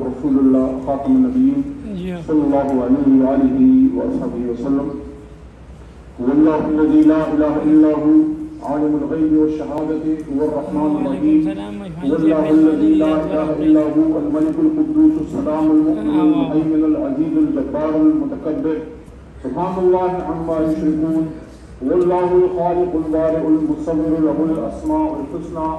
رسول الله خاتم النبيين صلى الله عليه وآله وأصحابه وسلم. هو الله الذي لا إله إلا هو عالم الغيب والشهادة هو الرحمن الرحيم. هو الله الذي لا إله إلا هو الملك القدوس السلام المؤمن المهيمن العزيز الجبار المتكبر سبحان الله عما يشركون. هو الله الخالق البارئ المصور له الأسماء الحسنى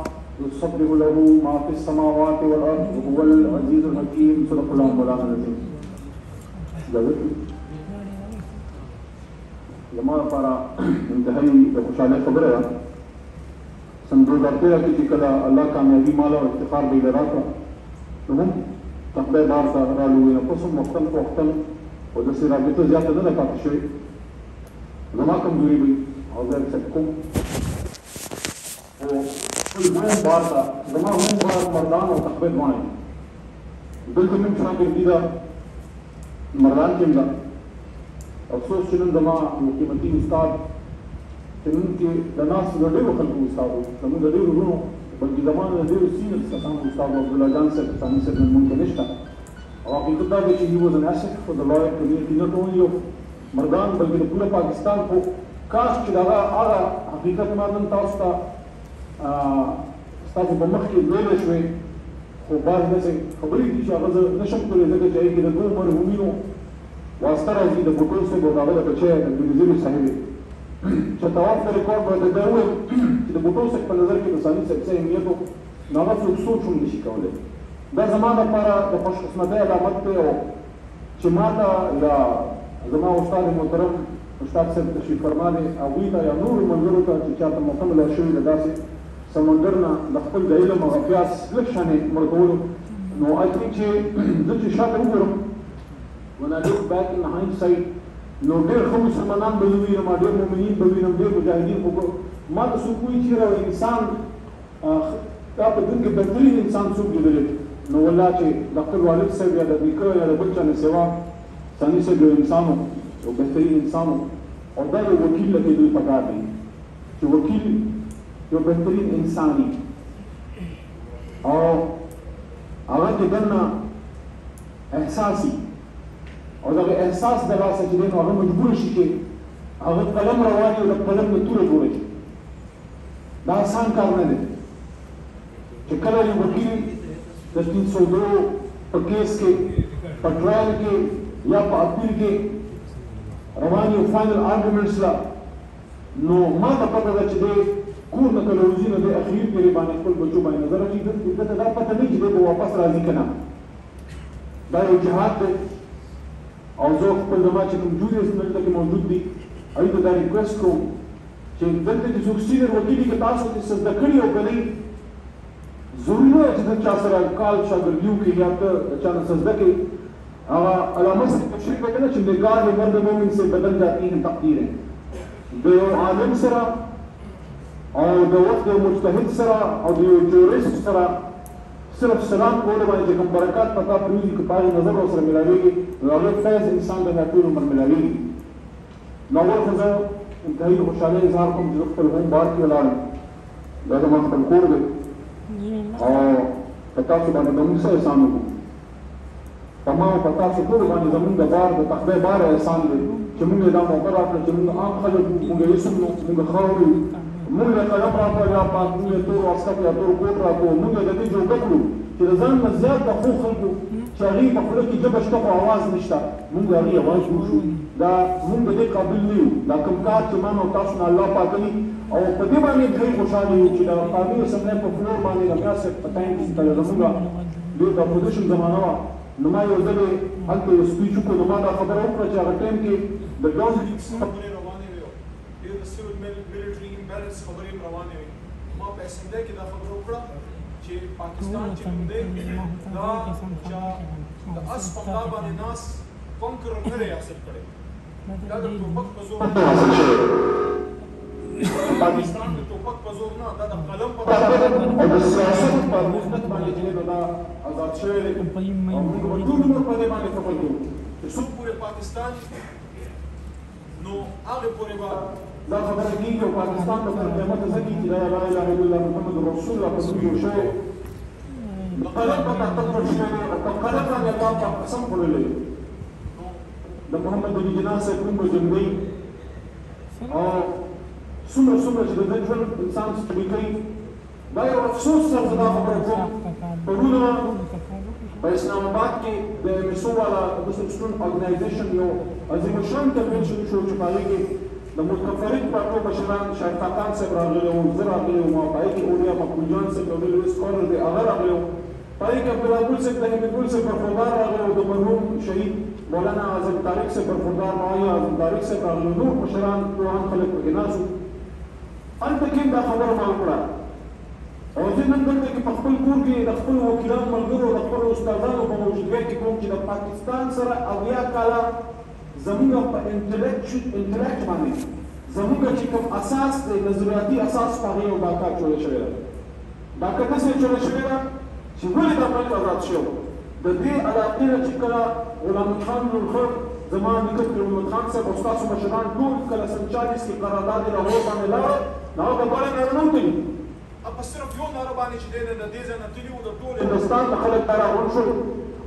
يسبح له ما في السماوات والأرض وهو العزيز الحكيم. صدق الله مولانا العظيم. زما لپاره انتهایی د خوشحالۍ خبره ده. سن 2013 کې چې کله الله کامیابي مال او افتخار به یې راکړه نو هم خدای بار ته رالو نو پس هم وختن په وختن او داسې رابطه زیاته نه ده پاتې شوې. زما کمزوري به او زه اکسپټ کوم او خپل دویم بار ته زما هم بار مردان او تقبید وایي دلته مې شاګرد دي ده مردان کې ده. افسوس چې نن زما یو قیمتي استاد چې نن کې د ناستو د ډېرو خلکو استاد و زموږ د ډېرو وروڼو بلکې زما د ډېرو سینیئر کسانو استاد عبدالله جان صاحب ثاني صاحب نن مونږ کې نشته. او حقیقت دا دی چې he was an asset for the lawyer community not only of مردان بلکې د پوره پاکستان خو کاش چې د هغه حقیقت ما نن تاسو ته ستاسو په مخ کې ویلی شوې خو بعض داسې خبرې دي چې هغه زه نشم کولی ځکه چې هغې کې د دوو مرحومینو واسطه راځي د بوټو صاحب او د هغه د بچی د بېنظیرو صاحبې چې طواف د ریکارډ به ده وویل چې د بوټو صاحب په نظر کې د ثاني صاحب څه اهمیت و نو هغه څوک سوچ هم نشي کولی. دا زما لپاره د خوشقسمتۍ علامت دی او چې ما ته یا زما استاد محترم استاد صاحب تشریف فرما دی هغوی ته یا نورو ملګرو ته چې چاته موقع ملا شوې د داسې سمندر نه د خپل د علم او پیاس لږ شانې مړ کولو نو آی تھنک چې زه چې شاته وګورم when I look back in hindsight نو ډېر ښه مسلمانان به زه وینم ډېر مؤمنین به وینم ډېر مجاهدین خو ما ته څوک وایي چې یو انسان دا په دین کې بهترین انسان څوک لیدلی نو والله چې د خپل والد صاحب یا د نیکه یا د بل چا نه سوا ثاني صاحب یو انسان و یو بهترین انسان و او دا یو وکیل له کېدل پکار دی چې وکیل یو بهترین انسان وي او هغه کې دننه احساس وي او دغه احساس د لاسه چې دی نو هغه مجبور شي چې هغه قلم رواني او د قلم نه توره جوړه کړي. دا آسان کار نه دی چې کله یو وکیل د 302 په کیس کې په ټرایل کې یا په اپیل کې رواني او فاینل آرګومنټس لا نو ما ته پته ده چې دی کور نه کله وځي نو دی اخیر پرې باندې خپل بچو باندې نظر اچوي دته دا پته نه چې دی به واپس راځي که نه. دا یو جهاد دی او زه خپل زما چې کوم جوریس دلته کې موجود دي هغوی ته دا ریکویسټ کوم چې دلته چې څوک سینیر وکیل که تاسو چې څه زده کړي او که نه ضروري نه ده چې د چا سره کال شاګردي وکړي یا ته د چا نه څه زده کړې هغه علامه صاحب تشریح کوي نه چې نگاه مرد مومن سے بدل جاتی ہیں تقدیریں د یو عالم سره او د وخت یو مجتهد سره او د یو جورست سره صرف سلام کولو باندې چې کوم برکات پتا پرېږدي که په هغې نظر ورسره ملاوېږي نو هغه فیض انسان د ټول عمر ملاوېږي. نو اول خو زه انتهایي د خوشحالۍ اظهار کوم چې زه خپل هوم بار کې ولاړم دا زما خپل کور دی او په تاسو باندې به موږ څه احسان وکړو په ما او په تاسو ټولو باندې زموږ د بار د خدای بار احسان دی چې موږ یې دا موقع راکړه چې موږ عام خلک وو موږ یې اسم نو موږ خاورې وو موږ یې قلم راکړه یا پاک موږ یې تور واسکټ یا تور کوټ راکړو موږ یې د دې جوګه کړو چې د ځان نه زیات د ښو خلکو چې هغې په خوله کې ژبه شته خو اواز نشته موږ د هغې اواز جوړ شو. دا موږ د دې قابل نه یو دا کوم کار چې من او تاسو نه الله پاک کوي او په دې باندې ډېر خوشحاله یو چې د قاضي اسمبلی په فلور باندې د بیا صاحب په ټایم کې زموږ ډېر د اپوزیشن زمانه وه نو ما یو ځل هلته یو سپیچ وکړو نو ما دا خبره وکړه چې هغه ټایم کې د ډاون خبرې روانې وې ډېر د سیول ملټري امبیلنس خبرې روانې وې ما په اسمبلی کې دا خبره وکړه چې پاکستان چې کوم دی دا د اس په ملا باندې ناس کونکرر نه دی حاصل کړی دا د ټوپک په زور پاکستان د ټوپک په زور نه دا د قلم په او د سیاست په مهنت باندې چې دا آزاد شوی دی او موږ به ټول عمر په دې باندې خبر کوو چې څوک پورې پاکستان نو هغې پورې به دا خبره کېږي او پاکستان به تر قیامته ځکې چې دا لا اله الا الله محمد رسول الله په موږ جوړ شوی د قلم په تحت کړل شوی دی او په قلم باندې الله پاک قسم خوړلی د محمد علي جناح صاحب کوم جنګي او څومره چې د دې ژوند انسان ستړي کوي دا یو افسوس سره زه دا خبره کوم پرونه په اسلام آباد کې د MSO والا د سټوډنټ ارګنایزیشن یو عظیم الشان کنونشن شو چې په هغې کې د متفرق پارټو مشران شاهد خاقان صاحب راغلی وو زه راغلی وم او په هغې کې اولیا مقبول جان صاحب یو ډېر لوی سکالر دی هغه راغلی وو په هغې کې عبدالله ګل صاحب د حمید ګل صاحب برخوردار راغلی وو د مرحوم شهید مولانا اعظم طارق صاحب برخوردار معاویه اعظم طارق صاحب راغلی نور مشران پوهان خلک پکې ناست وو هلته کې دا خبره ما وکړه او زه نن دلته کې په خپل کور کې د خپلو وکیلانو ملګرو د خپلو استادانو په موجودګۍ کې کوم چې د پاکستان سره 80 کاله زموږ په انټلیکټ باندې زموږ چې کوم اساس دی نظریاتي اساس په هغې یو ډاکه جوړه شوې ده ډاکه داسې جوړه شوې ده چې ولې دا ملک آزاد شو د دې علاقې نه چې کله غلام خان نورخړ زما نیکه محمد خان صاحب او ستاسو مشران ټول کله سن 40 کې قرارداد لاهور باندې لاړل نو هغه د بارې نه رانوتلي په صرف یو ناره باندې چې دی د دې ځای نه تللي وو د ټول هندوستان نه خلک دا راغونډ شول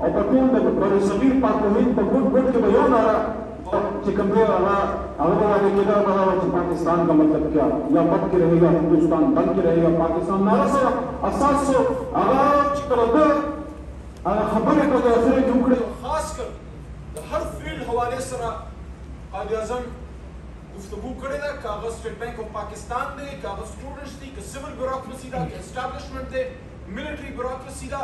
او په ټول د برصغیر پاکوهند په ګوټ ګوټ کې به یو ناره چې کوم دی هغه به باندې کېده هغه چې پاکستان کا مطلب کیا یا بند کې رہے گا ہندوستان بند کې رہے گا پاکستان ناره سره اساس سو هغه چې کله ده هغه خبرې په اخر کې وکړې خاص کر د هر فیلډ حوالې سره قائد اعظم گفتگو کړې ده که هغه سټیټ بینک آف پاکستان دی که هغه سټوډنټس دي که سیول بیوروکراسي ده که اسټابلیشمنټ دی ملټري بیوروکراسي ده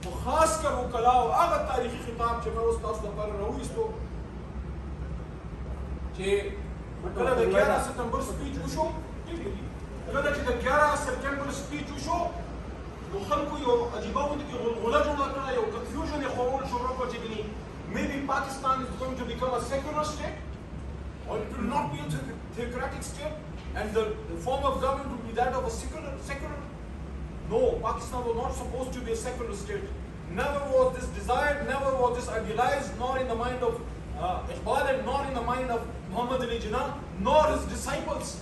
خو خاص کر وکلاو هغه تاریخي خطاب چې مې اوس تاسو لپاره راوویستو چې کله د 11 سپتمبر سپیچ وشو کله چې د 11 سپتمبر سپیچ وشو نو خلکو یو عجیبه غوندې کې غلغله جوړه کړه یو کنفیوژن یې خورول شروع کړ چې maybe Pakistan is going to become a secular state or it will not be a theocratic state and the form of government will be that of a secular. No, Pakistan was not supposed to be a secular state. Never was this desired, never was this idealized, nor in the mind of Iqbal and nor in the mind of Muhammad Ali Jinnah, nor his disciples.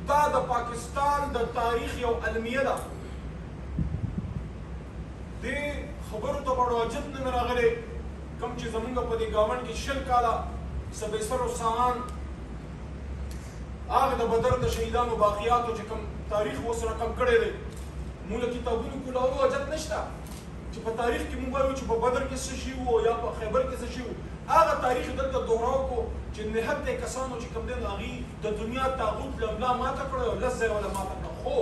Da the Pakistan, the tarikh yaw almiya da. De خبرو ته بڑو عجب نه مې راغلی کوم چې زمونږ په دې ګاونډ کې 20 کاله سبیسر او سامان هغه د بدر د شهیدانو باقیاتو چې کوم تاریخ اوس رقم کړی دی موږ کتابونو کولو عجب نشته چې په تاریخ کې موږ وایو چې په بدر کې څه شي وو یا په خیبر کې څه شي وو هغه تاریخ دلته دوهراو کو چې نهته کسانو چې کوم دین هغې د دنیا تاغوت لملا ماته کړی او لس ځای ولا ماته کړه خو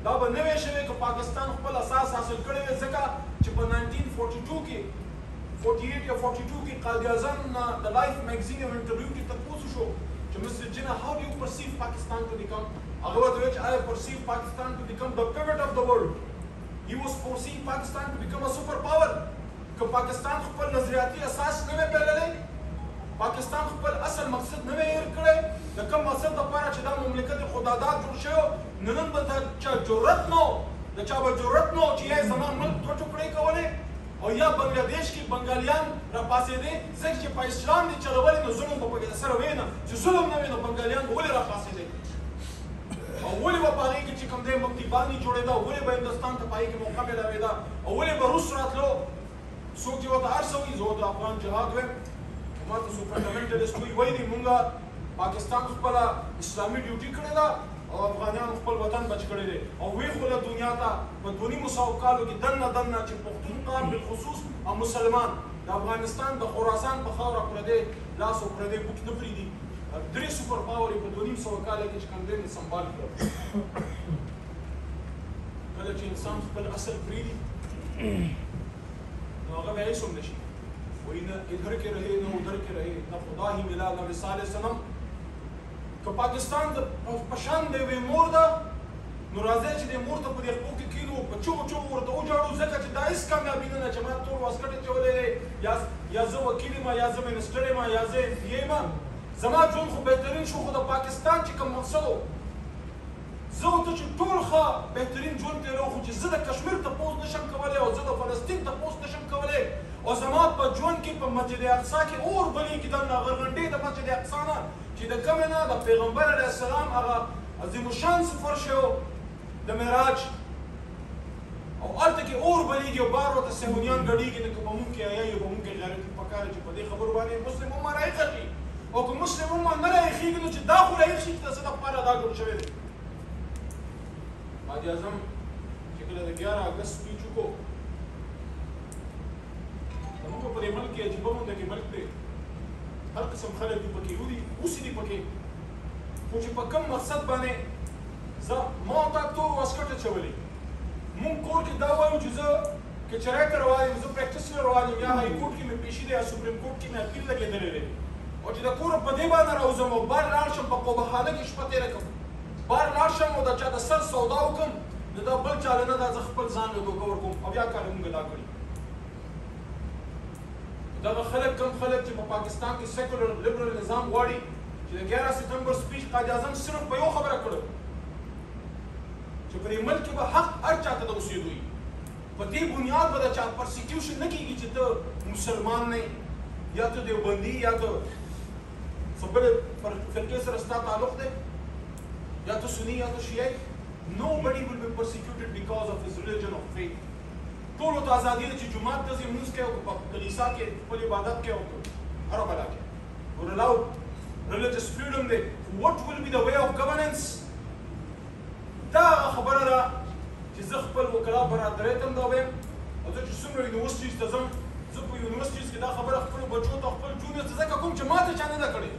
دا به نه وی شوی که پاکستان خپل اساس حاصل کړی وی ځکه چې په 1942 کې 48 یا 42 کې قائد اعظم د لایف میگزین یو انټرویو کې تپوس شو چې Mr. Jinnah, how do you perceive Pakistan to become? هغه ورته ویل چې I perceive Pakistan to become the pivot of the world. He was foreseeing Pakistan to become a super power. که پاکستان خپل نظریاتي اساس نه وی پیللی پاکستان خپل اصل مقصد نه وی هیر کړی د کوم مقصد لپاره چې دا مملکت خداداد جوړ شوی نن به چا جرأت نه د چا به جرأت نه چې یې زما ملک دوه ټوکړې کولې او یا بنګلادیش کې بنګالیان راپاڅېدې ځکه چې په اسلام دې چلولې نو ظلم به پکې سره وی نه چې ظلم نه وي نو بنګالیان به ولې راپاڅېدې او ولې به په هغې کې چې کوم دی مکتبانې جوړېده ولې به هندوستان ته په هغې کې موقع میلاوېده او ولې به روس راتلو څوک چې ورته هر څه وایي زه د افغان جهاد وایم ما ته څو فنډامنټلیسټ وایي دي مونږ پاکستان خپله اسلامي ډیوټي کړې ده او افغانانو خپل وطن بچ کړی دی او وی خوله دنیا ته په 2.5 کالو کې دننه چې پښتون قام بالخصوص او مسلمان د افغانستان د خراسان په خاوره پردی لاس او پردی بوټ نه پرېږدي 3 سوپر پاور یې په 2.5 کاله کې چې کوم دی سنبال کړ کله چې انسان خپل اصل پرېږدي نو هغه به هیڅ هم نشي وایي نه ادھر کې رہے نه ادھر کې رہے نه خدا هی ملا نه مثال صنم که پاکستان په شان د یوې مور ده نو راځئ چې دې مور ته په دې خپو کې کښېنو په چغو چغو ورته وژاړو ځکه چې دا هېڅ کامیابي نه ده چې ما تور واسکټ اچولی دی یا زه وکیل یم یا زه منسټر یم یا زه ایم پي یم زما ژوند خو بهترین شو خو د پاکستان چې کوم مقصد و زه ورته چې ټول ښه بهترین ژوند تېرو خو چې زه د کشمیر تپوس نشم کولی او زه د فلسطین تپوس نشم کولی او زما په ژوند کې په مسجد اقصا کې اور بلیږي د غرغنډې د مسجد اقصا نه چې د کومې نه د پیغمبر علیه السلام هغه عظیم الشان سفر شو د معراج او هلته کې اور بلیږي او بار ورته صهیونیان ګډېږي نو که په موږ کې حیا په موږ کې غیرتي پکار چې په دې خبرو باندې مسلم امه رایښه شي او که مسلم امه نه رایښېږي نو چې دا خو رایښ شي چې د څه دپاره دا جوړ شوی دی. قائد اعظم چې کله د 11 اګست سپیچ وکړو زموږ په دې ملک کې عجیبه غونډه کې ملک دی هر قسم خلک دي پکې اوس دي پکې خو چې په کوم مقصد باندې زه ما تا تو واسکټ اچولې مونږ کور کې دا وایو چې زه که چرای ته روان یم زه پریکټس ته روان یم یا های کورټ کې مې پیشي دی یا سپریم کورټ کې مې اپیل لګېدلی دی او چې د کوره په دې باندې راوځم او بار لاړ شم په قوبخانه کې شپه تېره کړم بار لاړ شم او د چا د سر سودا وکړم نو دا بل چاله نه دا زه خپل ځان له دوکه ورکوم او بیا کار مونږ دا کړي. دغه خلک کم خلک چې په پاکستان کې سیکولر لیبرل نظام غواړي چې د 11 سپتمبر سپیچ قائد اعظم صرف په یو خبره کړو چې په دې ملک کې به حق هر چا ته د اوسېدو وي په دې بنیاد به د چا پرسیکیوشن نه کېږي چې ته مسلمان نه یا ته دیوبندي یا ته څه بلې فرقې سره ستا تعلق دی یا ته سني یا ته شیعي. Nobody will be persecuted because of his religion or faith. ټولو ته ازادي ده چې جومات ته ځي لمونځ کوي او په کلیسا کې خپل عبادت کوي او هر بلا کوي. We're allowed religious freedom دی. What will be the way of governance؟ دا خبره ده چې زه خپل وکلا برادرۍ ته هم دا وایم او زه چې څومره یونیورسټیز ته ځم زه په یونیورسټیز کې دا خبره خپلو بچو ته خپل جونیور ته ځکه کوم چې ما ته چا نه ده کړې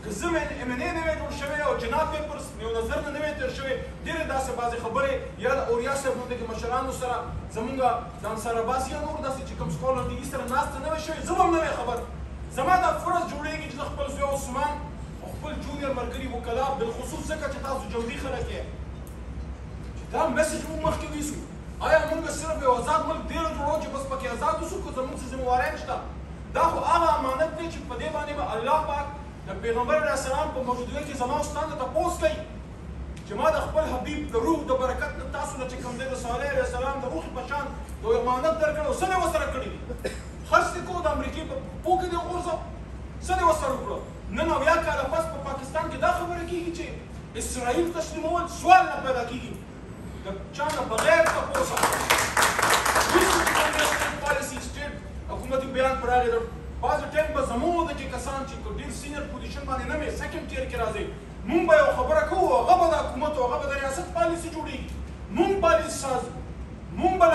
که زه MNA نه وی جوړ شوی او جناب پیپرز یو نظر نه وی تېر شوی ډېرې داسې بعضې خبرې یا د اوریا صاحب غوندې کې مشرانو سره زمونږ د انصار عباس یا نور داسې چې کوم سکالر دي سره ناسته نه وی شوې زه به هم نه وی خبر. زما دا فرض جوړېږي چې زه خپل زوی عثمان او خپل جونیور ملګري وکلا بالخصوص ځکه چې تاسو جودي خلک یې چې دا میسج موږ مخکې ویسو آیا موږ صرف یو آزاد ملک ډېر جوړو چې بس پکې آزاد اوسو که زموږ څه ذمهواری نشته دا خو هغه امانت دی چې په دې باندې به الله پاک د پیغمبر علیه السلام په موجودګۍ کې زما او ستا نه تپوس کوي چې ما د خپل حبیب د روح د برکت نه تاسو نه چې کوم دی د صالح علیه السلام د روح په شان د امانت درکړی او څه دې ورسره کړي دي خرڅ دې کوو د امریکې په پو کې دې وغورځو څه دې ورسره وکړو نن اویا کاله پس په پاکستان کې دا خبره کېږي چې اسرائیل تسلیمول سوال نه پیدا کېږي د چا نه بغیر تپوسه پالیسي سټیټ حکومتي بیان پر هغې بعض ټایم به زموږ د کې کسان چې ډېر سینیر پوزیشن باندې نه وي سیکنډ ټیر کې راځي مونږ به یو خبره کوو هغه به د حکومت او هغه به د ریاست پالیسي جوړېږي مونږ پالیسي ساز مونږ به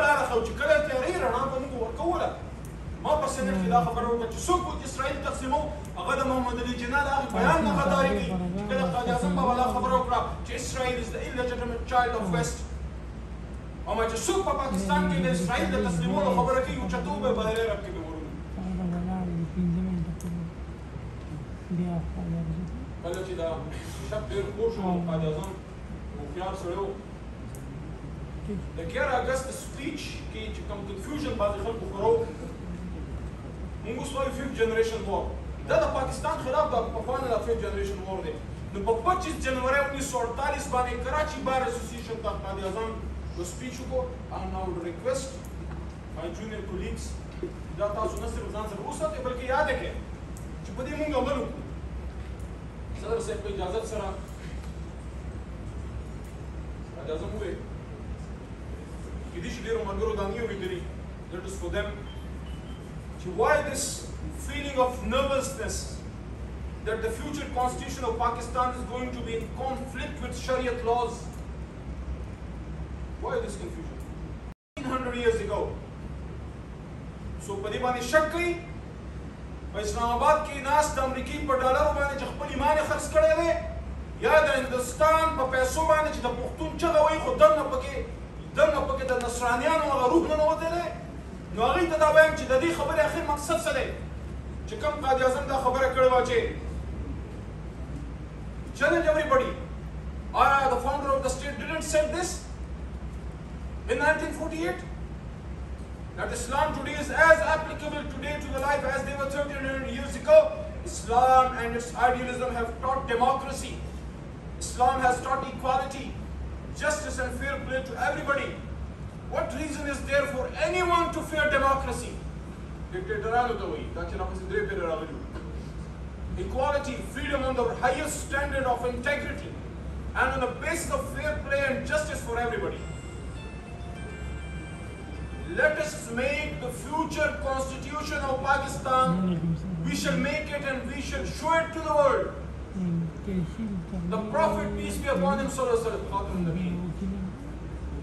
لاره ښو چې کله تیارې رڼا به مونږ ورکوله. ما په سینټ کې دا خبره وکړه چې څوک به اسرائیل تقسیمو هغه د محمد علي جناح د هغې بیان نه غداري کوي چې کله قائد اعظم بابا دا خبره وکړه چې اسرائیل از د illegitimate child of west او ما چې څوک په پاکستان کې د اسرائیل د تسلیمولو خبره کوي اوچتو به بهرې رب کې به کله چې دا شب ډېر خور شو قائد اعظم هوښیار سړی و د 11 اګست سپیچ کې چې کوم کنفیوژن بعضې خلکو خپرو مونږ اوس وایو 5th جنریشن وار دا د پاکستان خلاف د پخوانه د 5th جنریشن وار دی نو په 25 جنوري 1948 باندې کراچي بار اسوسییشن ته قائد اعظم یو سپیچ وکړو and I would request my junior colleagues دا تاسو نه صرف ځان سره وساتئ بلکې یاد یې کړئ چې په دې مونږ عمل وکړو. صدر صاحب په اجازت سره قائد اعظم وویل کېدای شي ډېرو ملګرو دا نه اورېدلي that is for them why this feeling of nervousness that the future constitution of Pakistan is going to be in conflict with Shariat laws? Why this confusion? 100 years ago. So په دې باندې شک کوي په اسلام آباد کې ناست د امریکې په ډالرو باندې چې خپل ایمان یې خرڅ کړی دی یا د هندوستان په پیسو باندې چې د پښتون چغه وایي خو دننه پکې د نصرانیانو هغه روح ننوتلی دی نو هغوی ته دا وایم چې د دې خبرې اخر مقصد څه دی چې کوم قائد اعظم دا خبره کړې وه چې challenge everybody the founder of the state didn't say this in 1948 that Islam today is as applicable today to the life as they were 1300 years ago. Islam and its idealism have taught democracy. Islam has taught equality, justice and fair play to everybody. What reason is there for anyone to fear democracy? Equality, freedom on the highest standard of integrity and on the basis of fair play and justice for everybody. let us make the future constitution of Pakistan, we shall make it and we shall show it to the world. The Prophet, peace be upon him,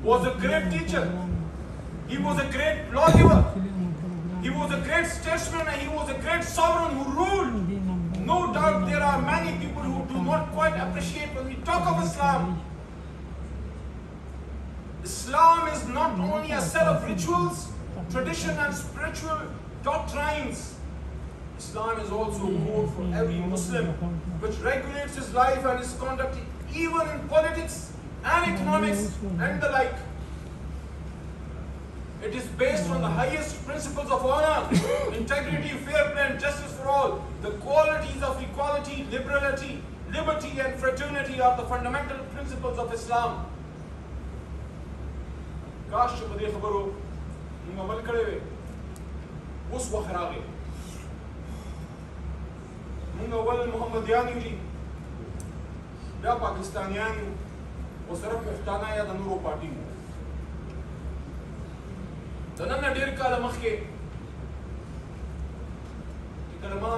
was a great teacher. He was a great lawgiver. He was a great statesman and he was a great sovereign who ruled. No doubt there are many people who do not quite appreciate when we talk of Islam. Islam is not only a set of rituals, tradition and spiritual doctrines. Islam is also a code for every Muslim which regulates his life and his conduct even in politics and economics and the like. It is based on the highest principles of honor, integrity, fair play and justice for all. The qualities of equality, liberty and fraternity are the fundamental principles of Islam. काश په دې خبرو موږ عمل کړی وی اوس وخت راغی موږ اول محمدیان یو دي بیا پاکستانیان یو او سره پښتانه یا د نورو پارټي یو د نن نه ډېر کاله مخکې چې کله ما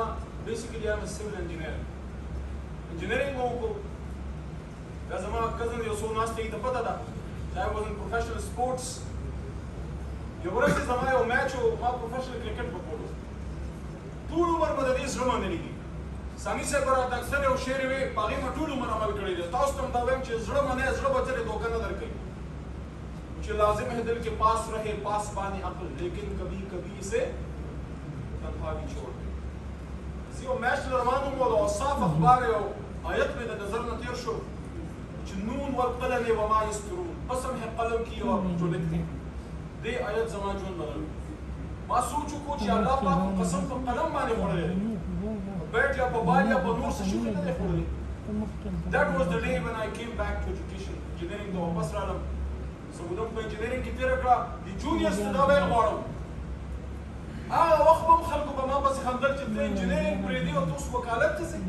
بیسیکلي ام سیول انجینرینګ مو وکړو دا زما کزن یو څو ناست دي ته پته ده I was in professional sports. یو ورځ زما یو میچ و ما پروفیشنل کرکټ وکړو ټول عمر به د دې زړه باندې لګي سامي صاحب راته اکثر یو شعر وی په هغې ما ټول عمر عمل کړی دی تاسو ته هم دا وایم چې زړه باندې زړه به ترې دوکه نه درکوي چې لازم ہے دل کے پاس رہے پاسبان عقل لیکن کبھی کبھی اسے تنہا بھی چھوڑ دے زه یو میچ روان وم او صاف اخبار یو آیت مې د نظر نه تېر شو چې نون والقلم وما یسطرون قسم ہے قلم کی اور جو لکھتے ہیں دے آیت زمان جون بدل ما سوچو کو چې الله پاک قسم په قلم باندې خوړلی بیٹ یا په بال یا په نور څه شي نه دی خوړلی That was the day when I came back to education engineering ته واپس رالم زموږ په انجینرینګ کې تېره کړه د جونیرز ته دا ویل غواړم هغه وخت به هم خلکو په ما پسې خندل چې ته انجینرینګ پرېږدي او ته اوس وکالت ته ځې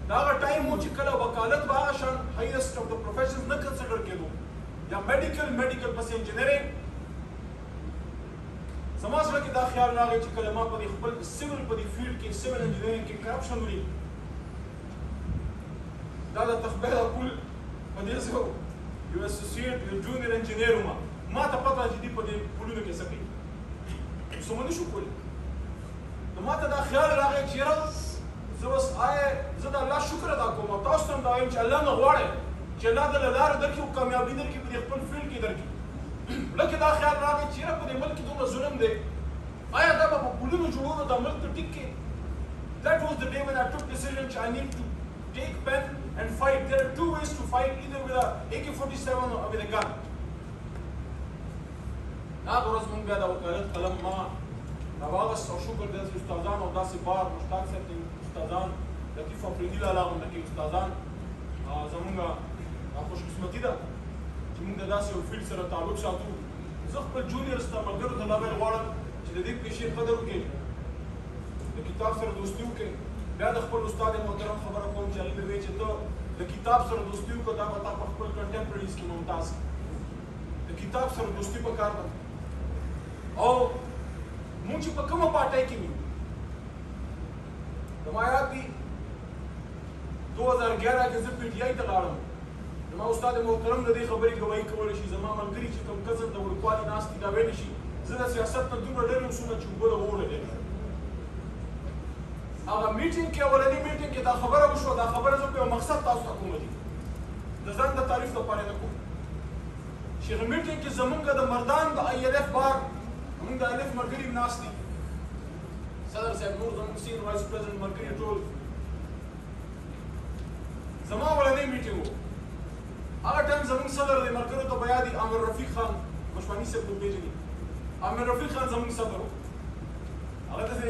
دا هغه ټایم و چې کله وکالت به هغه شان هایسټ اف د پروفیشنز نه کنسیډر کېدو یا میډیکل پسې انجینرینګ زما زړه کې دا خیال راغی چې کله ما په دې خپل سیول په دې فیلډ کې سیول انجینرینګ کې کرپشن ولید دا د تخبیه پول په دې څه یو اسوسییټ یو جونیر انجینیر وم ما ته پته چې دې په دې پولونو کې څه کوي څه مو نه شو کولی نو ما ته دا خیال راغی چې یاره زه اوس زه د الله شکر ادا کوم او تاسو ته هم دا وایم چې الله نه غواړئ چې الله دله لاره درکړي او کامیابي درکړي په دې خپل فیلډ کې درکړي لکه دا خیال راغی چې یاره په دې ملک کې دومره ظلم دی آیا دا به په پولونو جوړولو دا ملک ته ټیک کړي That was the day when I took decision I need to take pen and fight. There are two ways to fight, either with a AK-47 or with a gun. هغه ورځ موږ بیا د وکالت قلم ما راواغست او شکر دی چې استادان او داسې بار مشتاق صاحب ته استادان لطیف افریدي لالا غونډه کې استادان زموږ خوشقسمتي ده چې موږ د داسې یو فیلډ سره تعلق ساتو زه خپل جونیرز ته ملګرو ته دا ویل غواړم چې د دې پیشې قدر وکړئ د کتاب سره دوستي وکړئ بیا د خپل استاد محترم خبره کوم چې هغې مې ویل چې ته د کتاب سره دوستي وکړه دا به تا په خپل کنټمپرریز کې ممتاز کړي د کتاب سره دوستي پکار ده او مونږ چې په کومه پارټۍ کې وي زما یاد دي 2011 کې زه پی ټي آی ته لاړم زما استاد محترم د دې خبرې ګواهي کولی شي زما ملګري چې کوم کزن د وړوکوالي ناست دي دا ویلی شي زه د سیاست نه دومره ډېر یم څومره چې اوبه د اوړه ډېر هغه میټینګ کې اولني میټینګ کې دا خبره وشوه دا خبره زه په یو مقصد تاسو ته کومه دي د ځان د تعریف لپاره نه کوم چې هغه میټینګ کې زمونږ د مردان د آی ایل اف بار زمونږ د آی ایل اف ملګري ناست دي صدر صاحب نور زمونږ سینیور وایس پرزیډنټ ملګري ټول زما اولنی میټینګ و هغه ټایم زمونږ صدر دی ملګرو ته به یاد وي عامر رفیق خان مشواني صاحب ته پېژني عامر رفیق خان زمونږ صدر و هغه داسې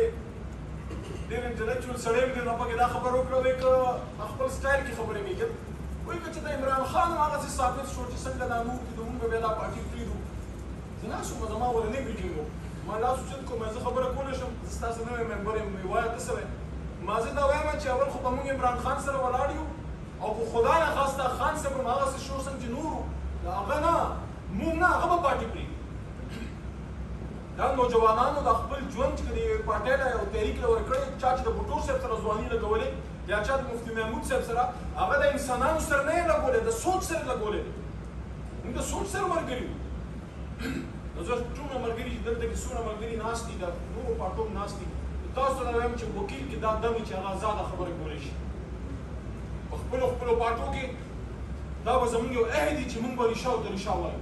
ډېر انټلیکچوال سړی و دی نو پکې دا خبره وکړه وایي که خپل سټایل کې خبرې مې کړ وایي که چې د عمران خان هم هغسې ثابت شو چې څنګه دا موږ چې د موږ به بیا دا پارټي پرېږدو زه ناست وم زما اولنی میټینګ و ما لاس اوچت کوم زه خبره کولی شم زه ستاسو نوی ممبر یم وایه ته څه وایې ما زه دا وایم چې اول خو به موږ عمران خان سره ولاړ یو او خو خدا نه خواسته خان صاحب هم هغسې شور څنګه چې نور و د هغه نه موږ نه هغه به پارټي پرېږدي دا نوجوانانو د خپل ژوند چې د پارټۍ له یو تحریک له ورکړی چا چې د بوټور صاحب سره ځواني لګولې یا چا د مفتي محمود صاحب سره هغه د انسانانو سره نه یې لګولې د سوچ سره لګولې موږ د سوچ سره ملګري یو نو زه ټوله ملګري چې دلته کې څومره ملګري ناست دي د نورو پارټو هم ناست دي تاسو ته وایم چې وکیل کې دا دم چې هغه آزاده خبرې کولی شي په خپلو پارټو کې دا به زموږ یو عهد وي چې موږ به ریشه او د ریشه وایو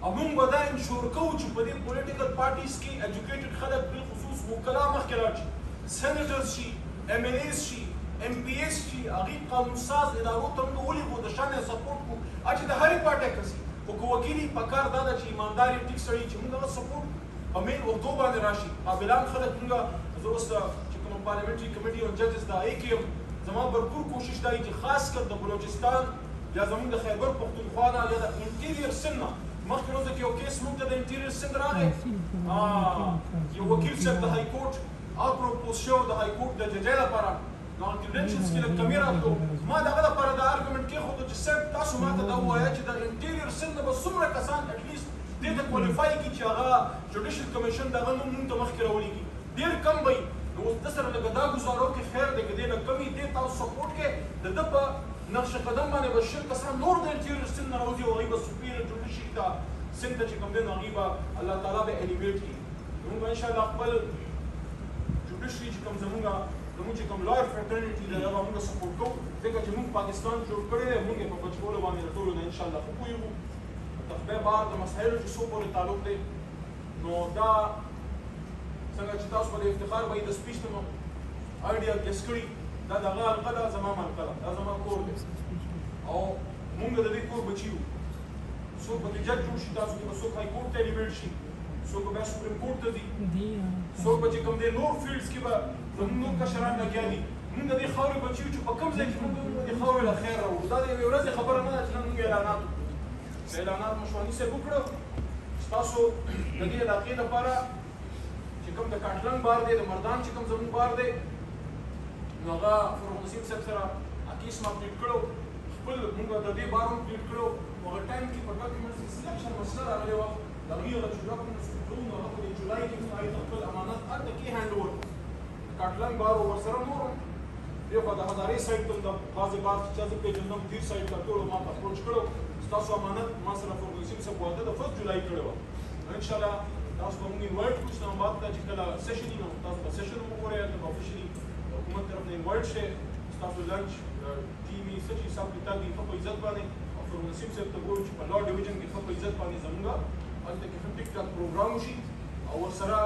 او موږ به دا انشور کوو چې په دې پولیټیکل پارټیز کې ایجوکیټډ خلک بالخصوص وکلا مخکې لاړ شي سینیټرز شي ایم ایل ایز شي ایم پی ایس شي هغې قانون ساز ادارو ته موږ ولیکو د شان یې سپورټ کړو چې د هرې پارټۍ کسي خو که وکیل یې پکار دا ده چې ایماندار یې ټیک سړی چې موږ هغه سپورټ په مین اردو باندې راشي قابلان خلک موږ زه اوس چې کوم پارلیمنټري کمیټي آن ججز د هغې کې یم زما بھرپور کوشش دا وي چې خاص کر د بلوچستان یا زموږ د خیبر پښتونخوا نه یا د انټیریر سند نه مخکې ورځو کې یو کیس موږ ته د انټیریر سند راغی یو وکیل صاحب د های کورټ اپروپوز شو د های کورټ د ججۍ لپاره نو کریډنشلز کې لږ کمي راتلو ما د هغه لپاره دا ارګومنټ کېښودو چې صاحب تاسو ما ته دا ووایه چې د انټیریر سند نه به څومره کسان اټلیسټ دې ته کوالیفای کړي چې هغه جوډیشل کمیشن دغه نوم موږ ته مخکې راولیږي ډېر کم به وي نو اوس ده سره لږه دا ګزارو کې خیر دی که دې نه کم وي دې تاسو سپورټ کې د ده په نقش قدم باندې به شل کسان نور د انټیریر سند نه راوځي او هغوی به سپیریئر جوډیشي ته سند ته چې کوم دی نو هغوی به الله تعالی به الیویټ کړي موږ به انشاءالله خپل جوډیشري چې کوم زموږ چې کوم لایر فرټرنیټي دی هغه موږ سپورټ کوو ځکه چې موږ پاکستان جوړ کړی دی موږ یې په بچکولو باندې د ټولو نه انشاءالله ښه پوهېږو د خدای بار د مسایلو چې څو پورې تعلق دی نو دا څنګه چې تاسو به د افتخار به یې د سپیچ نه آیډیا ګیس کړي دا د هغه حلقه ده زما حلقه ده دا زما کور دی او موږ د دې کور بچي یو څوک به جج جوړ شي تاسو کې به څوک های کورټ ته الیویټ شي څوک به سپریم کورټ ته ځي څوک به چې کوم دی نور فیلډز کې به زموږ نور کشران لګیا دي موږ د دې خاورې بچي یو چې په کوم ځای کې موږ د دې خاورې له خیر راوړو دا د یوې ورځې خبره نه ده چې نن موږ اعلانات وکړو اعلانات مشواني صاحب وکړو چې تاسو د دې علاقې لپاره چې کوم د کاټلنګ بار دی د مردان چې کوم زموږ بار دی نو هغه فروغ نسیم صاحب سره کیس ما پلیټ کړو خپل موږ د دې بار هم پلیټ کړو هغه ټایم کې په ډاکومنټس کې سلیکشن مسله راغلی وه د هغې هغه چې ډاکومنټس کوو نو هغه په جولای کې موږ هغې ته خپل امانت هلته کې هینډ اوور کاټلنګ بار ورسره نور هم دې خوا د هزارې سایټ ته د بعضې بار چې چا زه پېژندم دیر سایټ ته ټولو ما ته اپروچ کړو ستاسو امانت ما سره فروغ نسیم صاحب واده د 1 جولای کړې وه نو انشاءالله تاسو به موږ انوایټ کړو اسلام آباد ته چې کله سیشن وي نو تاسو به سیشن هم وګورئ هلته به افیشلي د حکومت طرف نه انوایټ شئ ستاسو لنچ ټیم یې څه چې حساب کتاب یې ښه په عزت باندې او فروغ نسیم صاحب ته ګورو چې په لا ډویژن کې ښه په عزت باندې زموږ هلته کې ښه ټیک ټاک پروګرام وشي او ورسره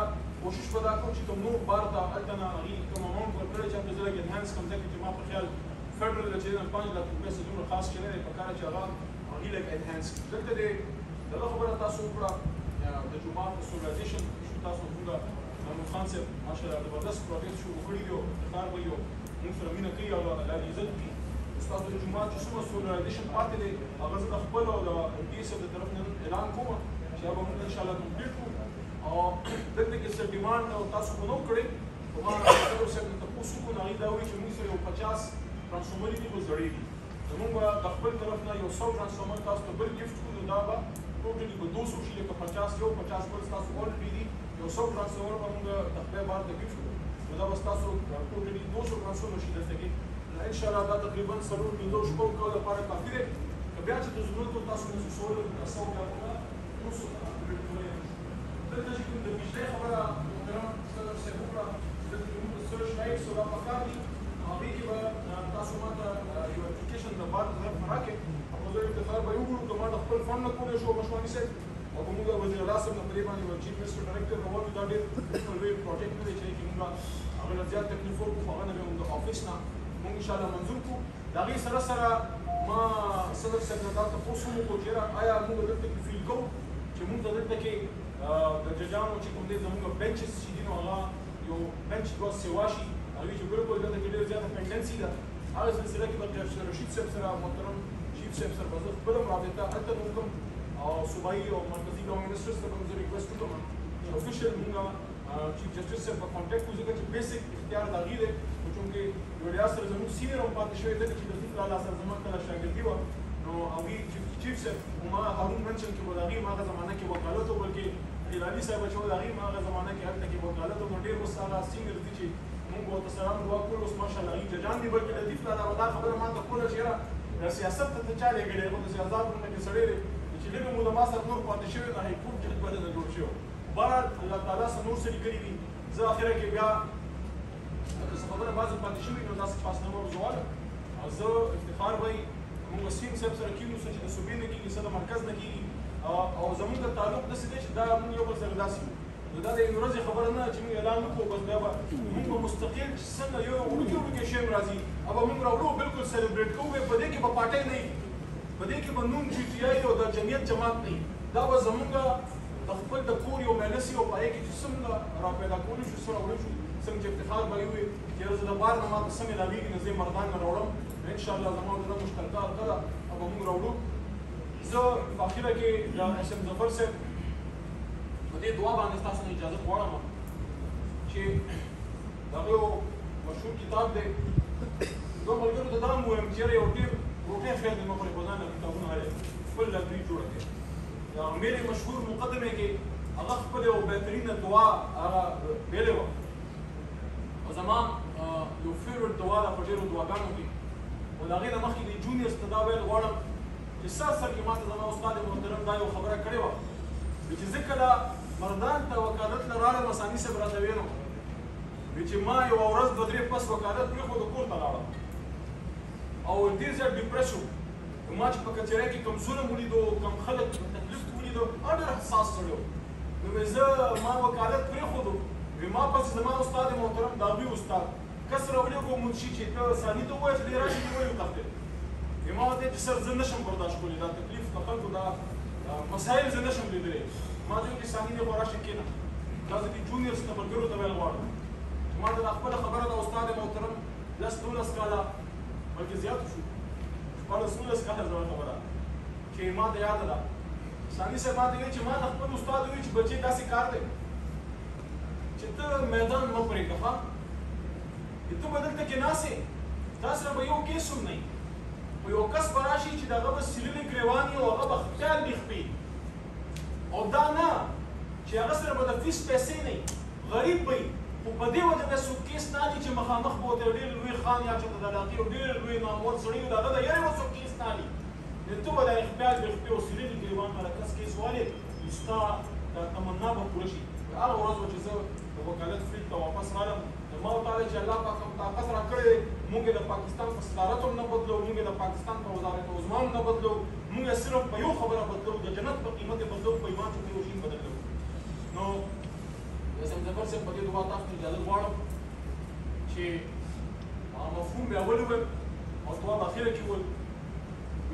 کوشش به دا کوم چې کوم نور بار ته هلته نه هغې کوم اماونټ ورکړی چې هلته زه لږ انهانس کړم ځکه چې ما په خیال فیډرل چې دی 5 لک روپۍ څه دومره خاص شی نه دی پکار چې هغه هغې لږ انهانس کړي دلته دی دغه خبره تاسو وکړه د جومات د سولرایزیشن شو تاسو موږ محمود خان صاحب ماشاءالله زبردست پروجیکټ شروع کړي دي او افتخار به یې موږ سره مینه کوي او الله دې عزت کړي ستاسو د جومات چې څومره سولرایزیشن پاتې دی هغه زه د خپل او د ایم پي صاحب د طرف نه اعلان کوم چې هغه به موږ انشاءالله کمپلیټ کړو او دلته کې څه ډیمانډ او تاسو به نو کړی خو ما ډاکټر صاحب نه تپوس وکړو نو هغې دا وایي چې موږ سره یو 50 ټرانسفارمرې دي خو زړې دي زموږ به د خپل طرف نه یو 100 ټرانسفارمر تاسو ته بل ګفټ کړو نو دا به ټوټلي به 200 شي لکه 50 یو 50 بل ستاسو اولرېډي دي یو 100 ټرانسفارمر به موږ د خدای بار ته ګفټ کړو نو دا به ستاسو ټوټلي 200 ټرانسفارمر شي دلته کې انشاءالله دا تقریبا 4 شپږ کال لپاره کافي دی که بیا چې د ضرورت و تاسو محسوسول نو 100 بیا به 200 دلته چې کوم د بجلۍ خبره محترم صدر صاحب وکړه دلته کې موږ د سرچ لایټس او دا پکار دي هغې کې به تاسو ما ته یو اپلیکیشن د بار طرف نه راکړئ او زه افتخار به یې وکړو که ما د خپل فنډ نه کولی شو مشواني صاحب او که موږ وزیر الله صاحب نه په دې باندې چیف منسټر ډایرکټر راولو دا ډېر لوی پروجیکټ نه دی چې کې موږ هغه نه زیات تکلیف ورکړو خو هغه نه به موږ د آفس نه موږ انشاءالله منظور کړو د هغې سره سره ما صدر صاحب نه دا تپوس هم وکړو چې آیا موږ دلته کې فیل کوو چې موږ ته دلته کې د ججانو چې کوم دی زموږ بینچز چې دي نو هغه یو بینچ دوه سیوا شي هغوی چې بالکل دلته کې ډېر زیاته پینډنسي ده هغه سلسله کې به رشید صاحب سره محترم چیف صاحب سره به زه خپله هم رابطه هلته به وکړم او صوبایي او مرکزي ګورنمنټ منسټرز ته به زه ریکویسټ وکړم چې افیشل موږ چیف جسټس صاحب په کانټیکټ وکړو ځکه چې بیسک اختیار د هغې دی خو چونکې یو ریاض سره زموږ سینیر هم پاتې شوی ځکه چې د فکر الله سره زما کله شاګردي وه نو هغوی چیف صاحب ما هارون منشن کې به د هغې ما هغه زمانه کې وکالت و بلکې علي صاحب چې و د هغې هغه زمانه کې هلته کې وکالت نو ډېر اوس هغه سینګر دي چې مونږ ورته سلام دعا کول اوس ماشاءالله هغې ججان دي بلکې لطیف لاله دا خبره ما ته کوله چې یاره د سیاست ته چا لېږلی خو د سیاست غونډه کې سړی دی چې لږ مو د ما سره نور پاتې شوی د هایکوټ جج بدله جوړ شوی بهرحال الله تعالی څه نور څه لیکلي دي زه اخره کې بیا که څه خبره بعضې پاتې شوي نو داسې پاسنامه وزواله زه افتخار به مونږ سیم صاحب سره کېږو څه چې د صوبې نه کېږي څه د مرکز نه کېږي او زمونږ تعلق داسې دی چې دا مونږ یو بل سره داسې یو نو دا د یوې ورځې خبره نه چې مونږ اعلان وکړو بس بیا به مونږ به مستقل څنګه یو وړوکي وړوکي شی راځي او به مونږ راوړو بالکل سلیبریټ کوو په دې کې به پارټۍ نه وي په دې کې به نون پي ټي آی او د جمعیت جماعت نه وي دا به زمونږ د خپل د کور یو مجلس وي او په هغې کې چې څنګه راپیدا کولی شو څه راوړی شو څنګه چې افتخار به یې وي چې زه د بار نه ماته څه میلاوېږي نو زه یې مردان نه راوړم انشاءالله زما او د ده مشترکه حلقه ده او به مونږ راوړو زه په اخره کې د اس ام ظفر صاحب په دې دعا باندې ستاسو نه اجازه غواړم چې د هغه یو مشهور کتاب دی دوه ملګرو ته دا هم ووایم چې یاره یو ډېر روټۍ خیر دی مه خورئ په ځان نه کتابونه هلې خپل لایبري جوړه کړئ میرې مشهور مقدمې کې هغه خپل یو بهترینه دعا هغه ویلې وه او زما یو فیورټ دعا ده په ډېرو دعاګانو کې او د هغې نه مخکې د جونیرس ته دا ویل غواړم چې سر کې ماته زما استاد محترم دا یو خبره کړې وه چې زه کله مردان ته وکالت له راغلم ثاني صاحب راته ویل نو چې ما یوه ورځ دوه درې پس وکالت پرېښود کور ته لاړم او ډېر زیات ډیپرس وم ما چې په کچېرۍ کې کوم ظلم ولیدو کوم خلک تکلیف ولیدو ډېر حساس سړی و نو زه ما وکالت پرېښودو ما پسې زما استاد محترم د هغوی استاد کس راولېږو منشي چې ته ثاني ته ووایه چې دی راشي دې ولې وتښتېد ما ورته چې سر زه نشم برداشت کولی دا تکلیف د خلکو دا مسایل زه نشم لیدلی ما ته چې ثاني دی خو راشه کښېنه دا زه دې جونیرس ته ملګرو ته ویل غواړم چې ما ته دا خپله خبره ده استاد محترم 10-12 کاله بلکې زیاته شو 14-16 کاله زما خبره چې ما ته یاده ده ثاني صاحب ما ته ویل چې ما د خپل استاد وویل چې بچې داسې کار دی چې ته میدان مه پرېږده ښه ته به دلته کې ناست یې تا سره به یو کیس هم نه وي خو یو کس به راشي چې د هغه به سیللې ګرېوان وي او هغه به خیال بیخ وي او دا نه چې هغه سره به د فیس پیسې نه وي غریب به وي خو په دې وجه به څوک کیس نه اخلي چې مخامخ به ورته ډېر لوی خان یا چې د علاقې یو ډېر لوی نامور سړی وي د هغه د یارې به څوک کیس نه اخلي نو ته به د خیال بیخ وي او سیللې ګرېوان باندې کس کیس والې ستا دا تمنا به پوره شي هغه ورځ به چې زه د وکالت فیلډ ته واپس رالم ما ورته ویل چې الله پاک هم طاقت راکړی دی موږ یې د پاکستان په صدارت هم نه بدلو موږ یې د پاکستان په وزارت عظما هم نه بدلو موږ یې صرف په یو خبره بدلو د جنت په قیمت یې بدلو په ایمان چې په یو شي بدلو نو اس ام ظفر صاحب په دې دعا تاسو ته اجازه غواړم چې مفهوم بیا ولویم او دعا په اخره کې وویل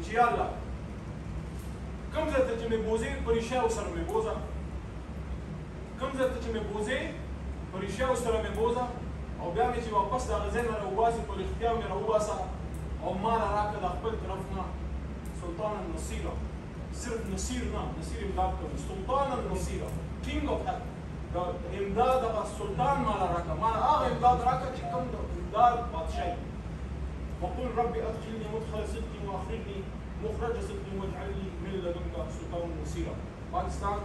چې یا الله کوم ځای ته چې مې بوځې په ریښیاو سره مې بوځه کوم ځای ته چې مې بوځې په ریښیاو سره مې بوځه او بیا مې چې واپس د هغه ځای نه راوباسې په رښتیا مې راوباسه او ما نه راکړه د خپل طرف نه سلطانا نصیرا صرف نصیر نه نصیر امداد کوي سلطانا نصیرا کینګ اف حق د امداد هغه سلطان ما نه راکړه ما نه هغه امداد راکړه چې کوم د امداد بادشاهي وقل رب ادخلني مدخل صدق واخرجني مخرج صدق واجعل لي من لدنك سلطانا نصيرا. پاکستان